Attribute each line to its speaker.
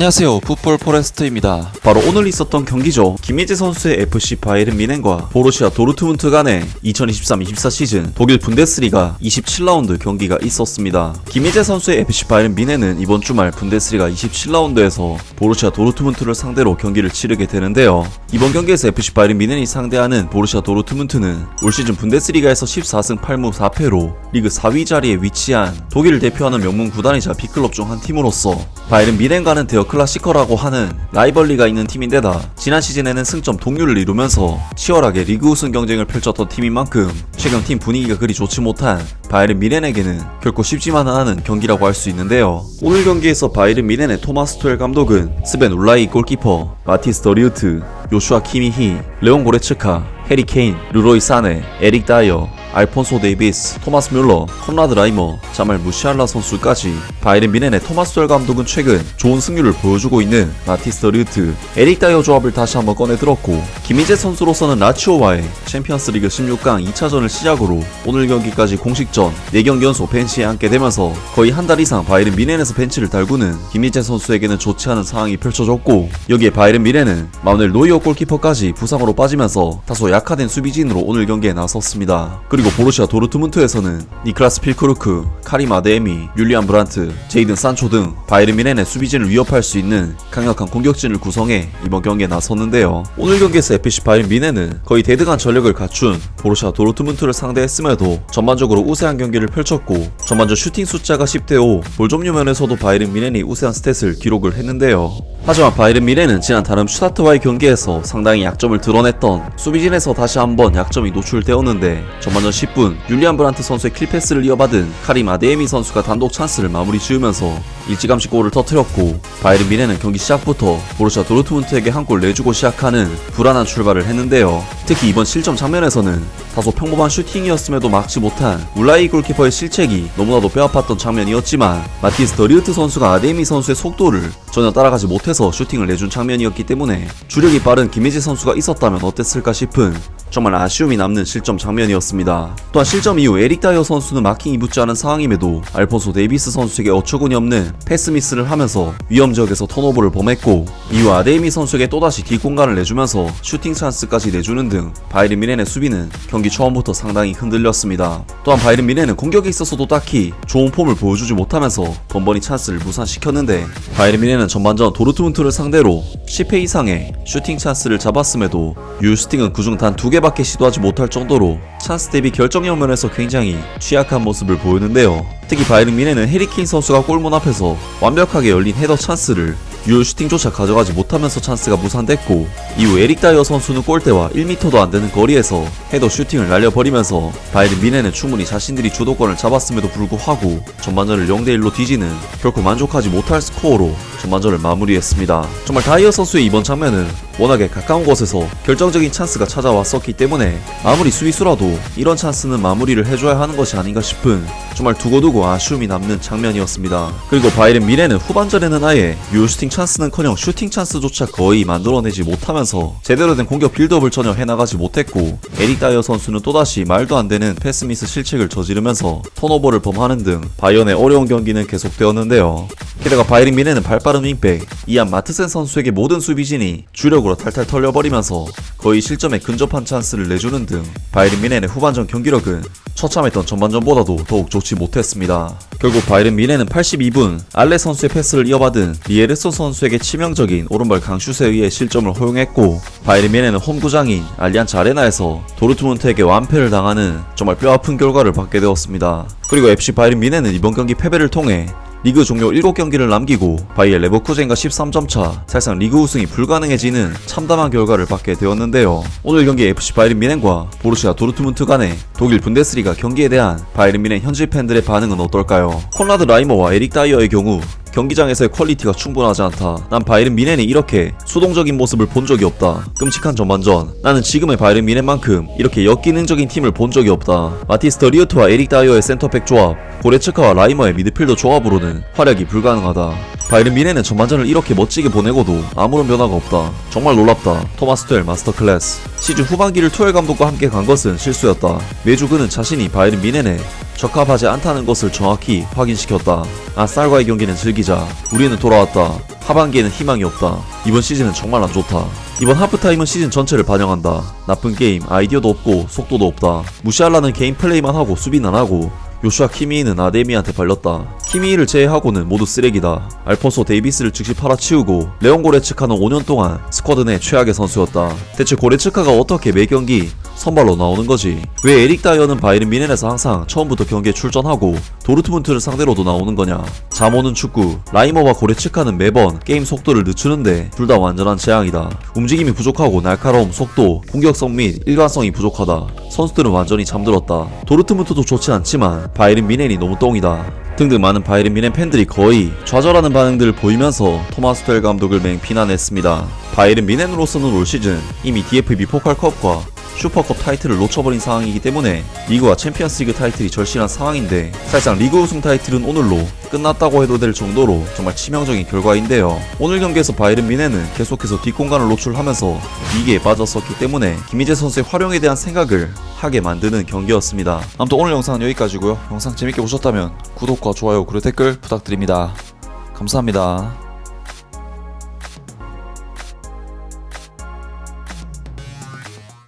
Speaker 1: 안녕하세요, 풋볼 포레스트입니다. 바로 오늘 있었던 경기죠. 김민재 선수의 FC 바이에른 뮌헨과 보루시아 도르트문트 간의 2023-24 시즌 독일 분데스리가 27라운드 경기가 있었습니다. 김민재 선수의 FC 바이에른 뮌헨은 이번 주말 분데스리가 27라운드에서 보루시아 도르트문트를 상대로 경기를 치르게 되는데요. 이번 경기에서 FC 바이에른 뮌헨이 상대하는 보루시아 도르트문트는 올 시즌 분데스리가에서 14승 8무 4패로 리그 4위 자리에 위치한 독일을 대표하는 명문 구단이자 빅클럽 중 한 팀으로서 바이에른 뮌헨과는 대어 클라시커라고 하는 라이벌리가 있는 팀인데다 지난 시즌에는 승점 동률을 이루면서 치열하게 리그 우승 경쟁을 펼쳤던 팀인 만큼 최근 팀 분위기가 그리 좋지 못한 바이에른 뮌헨에게는 결코 쉽지만은 않은 경기라고 할 수 있는데요. 오늘 경기에서 바이에른 뮌헨의 토마스 투엘 감독은 스벤 울라이 골키퍼, 마티스 더리우트, 요슈아 키미히, 레온 고레츠카, 해리 케인, 르로이 사네, 에릭 다이어, 알폰소 데이비스, 토마스 뮬러, 콘라드 라이머, 자말 무시알라 선수까지 바이에른 뮌헨의 토마스 투엘 감독은 최근 좋은 승률을 보여주고 있는 마티스 더리우트, 에릭 다이어 조합을 다시 한번 꺼내들었고 김민재 선수로서는 라치오와의 챔피언스 리그 16강 2차전을 시작으로 오늘 경기까지 공식전 4경기 연속 벤치에 앉게 되면서 거의 한 달 이상 바이에른 뮌헨에서 벤치를 달구는 김민재 선수에게는 좋지 않은 상황이 펼쳐졌고 여기에 바이에른 뮌헨은 마누엘 노이어 골키퍼까지 부상으로 빠지면서 다소 약화된 수비진으로 오늘 경기에 나섰습니다. 그리고 보루시아 도르트문트에서는 니클라스 필크루크, 카림 아데에미, 율리안 브란트, 제이든 산초 등 바이에른 뮌헨의 수비진을 위협할 수 있는 강력한 공격진을 구성해 이번 경기에 나섰는데요. 오늘 경기에서 FC 바이에른 뮌헨은 거의 대등한 전력을 갖춘 보루시아 도르트문트를 상대했음에도 전반적으로 우세한 경기를 펼쳤고 전반전 슈팅 숫자가 10대5, 볼 점유 면에서도 바이에른 뮌헨이 우세한 스탯을 기록을 했는데요. 하지만 바이에른 뮌헨은 지난 다른 슈타트와의 경기에서 상당히 약점을 드러냈던 수비진에서 다시 한번 약점이 노출되었는데 전반전 10분 율리안 브란트 선수의 킬패스를 이어받은 카림 아데에미 선수가 단독 찬스를 마무리 지으면서 일찌감치 골을 터뜨렸고 바이에른 뮌헨은 경기 시작부터 보루시아 도르트문트에게 한 골 내주고 시작하는 불안한 출발을 했는데요. 특히 이번 실점 장면에서는 다소 평범한 슈팅이었음에도 막지 못한 울라이 골키퍼의 실책이 너무나도 뼈아팠던 장면이었지만 마티스 더리우트 선수가 아데에미 선수의 속도를 전혀 따라가지 못해서 슈팅을 내준 장면이었기 때문에 주력이 빠른 김민재 선수가 있었다면 어땠을까 싶은 정말 아쉬움이 남는 실점 장면이었습니다. 또한 실점 이후 에릭 다이어 선수는 마킹이 붙지 않은 상황임에도 알폰소 데이비스 선수에게 어처구니 없는 패스 미스를 하면서 위험 지역에서 턴오버를 범했고 이후 아데이미 선수에게 또다시 뒷공간을 내주면서 슈팅 찬스까지 내주는 등 바이에른 뮌헨의 수비는 경기 처음부터 상당히 흔들렸습니다. 또한 바이에른 뮌헨은 공격에 있어서도 딱히 좋은 폼을 보여주지 못하면서 번번이 찬스를 무산시켰는데 바이에른 뮌헨은 전반전 도르트문트를 상대로 10회 이상의 슈팅 찬스를 잡았음에도 유슈팅은 그중 단 2개밖에 시도하지 못할 정도로 찬스 대비 결정력 면에서 굉장히 취약한 모습을 보이는데요. 특히 바이에른 뮌헨은 해리 케인 선수가 골문 앞에서 완벽하게 열린 헤더 찬스를 유효 슈팅조차 가져가지 못하면서 찬스가 무산됐고 이후 에릭 다이어 선수는 골대와 1m도 안되는 거리에서 헤더 슈팅을 날려버리면서 바이에른 뮌헨은 충분히 자신들이 주도권을 잡았음에도 불구하고 전반전을 0대1로 뒤지는 결코 만족하지 못할 스코어로 전반전을 마무리했습니다. 정말 다이어 선수의 이번 장면은 워낙에 가까운 곳에서 결정적인 찬스가 찾아왔었기 때문에 아무리 수비수라도 이런 찬스는 마무리를 해줘야 하는 것이 아닌가 싶은 정말 두고두고 아쉬움이 남는 장면이었습니다. 그리고 바이에른 뮌헨은 후반전에는 아예 유효 슈팅 찬스는커녕 슈팅 찬스조차 거의 만들어내지 못하면서 제대로 된 공격 빌드업을 전혀 해나가지 못했고 에릭 다이어 선수는 또다시 말도 안되는 패스미스 실책을 저지르면서 턴오버를 범하는 등 바이언의 어려운 경기는 계속되었는데요. 게다가 바이에른 뮌헨은 발빠른 윙백 이안 마트센 선수에게 모든 수비진이 주력으로 탈탈 털려버리면서 거의 실점에 근접한 찬스를 내주는 등 바이에른 뮌헨의 후반전 경기력은 처참했던 전반전보다도 더욱 좋지 못했습니다. 결국 바이에른 뮌헨은 82분 알레 선수의 패스를 이어받은 리에르소 선수에게 치명적인 오른발 강슛에 의해 실점을 허용했고 바이에른 뮌헨은 홈구장인 알리안츠 아레나에서 도르트문트에게 완패를 당하는 정말 뼈아픈 결과를 받게 되었습니다. 그리고 FC 바이에른 뮌헨은 이번 경기 패배를 통해 리그 종료 7경기를 남기고 바이엘 레버쿠젠과 13점 차, 사실상 리그 우승이 불가능해지는 참담한 결과를 받게 되었는데요. 오늘 경기 FC 바이에른 뮌헨과 보루시아 도르트문트 간의 독일 분데스리가 경기에 대한 바이에른 뮌헨 현지 팬들의 반응은 어떨까요? 콘라드 라이머와 에릭 다이어의 경우 경기장에서의 퀄리티가 충분하지 않다. 난 바이에른 뮌헨이 이렇게 수동적인 모습을 본 적이 없다. 끔찍한 전반전. 나는 지금의 바이에른 뮌헨만큼 이렇게 역기능적인 팀을 본 적이 없다. 마티스 더리우트와 에릭 다이어의 센터백 조합, 고레츠카와 라이머의 미드필더 조합으로는 활약이 불가능하다. 바이에른 뮌헨은 전반전을 이렇게 멋지게 보내고도 아무런 변화가 없다. 정말 놀랍다. 토마스 투엘 마스터 클래스. 시즌 후반기를 투엘 감독과 함께 간 것은 실수였다. 매주 그는 자신이 바이에른 뮌헨에 적합하지 않다는 것을 정확히 확인시켰다. 아쌀과의 경기는 즐기자. 우리는 돌아왔다. 하반기에는 희망이 없다. 이번 시즌은 정말 안 좋다. 이번 하프타임은 시즌 전체를 반영한다. 나쁜 게임, 아이디어도 없고 속도도 없다. 무시할라는 개인 플레이만 하고 수비는 안 하고 요슈아 키미이는 아데미한테 발렸다. 키미이를 제외하고는 모두 쓰레기다. 알폰소 데이비스를 즉시 팔아치우고 레온 고레츠카는 5년 동안 스쿼드 내 최악의 선수였다. 대체 고레츠카가 어떻게 매 경기 선발로 나오는 거지? 왜 에릭 다이어는 바이른 미넨에서 항상 처음부터 경기에 출전하고 도르트문트를 상대로도 나오는 거냐? 잠 오는 축구, 라이머와 고레츠카는 매번 게임 속도를 늦추는데 둘 다 완전한 재앙이다. 움직임이 부족하고 날카로움, 속도, 공격성 및 일관성이 부족하다. 선수들은 완전히 잠들었다. 도르트문트도 좋지 않지만 바이른 미넨이 너무 똥이다. 등등 많은 바이른 미넨 팬들이 거의 좌절하는 반응들을 보이면서 토마스 투엘 감독을 맹비난했습니다. 바이른 미넨으로서는 올 시즌 이미 DFB 포칼컵과 슈퍼컵 타이틀을 놓쳐버린 상황이기 때문에 리그와 챔피언스리그 타이틀이 절실한 상황인데 사실상 리그 우승 타이틀은 오늘로 끝났다고 해도 될 정도로 정말 치명적인 결과인데요. 오늘 경기에서 바이른 미넨은 계속해서 뒷공간을 노출하면서 위기에 빠졌었기 때문에 김희재 선수의 활용에 대한 생각을 하게 만드는 경기였습니다. 아무튼 오늘 영상은 여기까지고요. 영상 재밌게 보셨다면 구독과 좋아요 그리고 댓글 부탁드립니다. 감사합니다.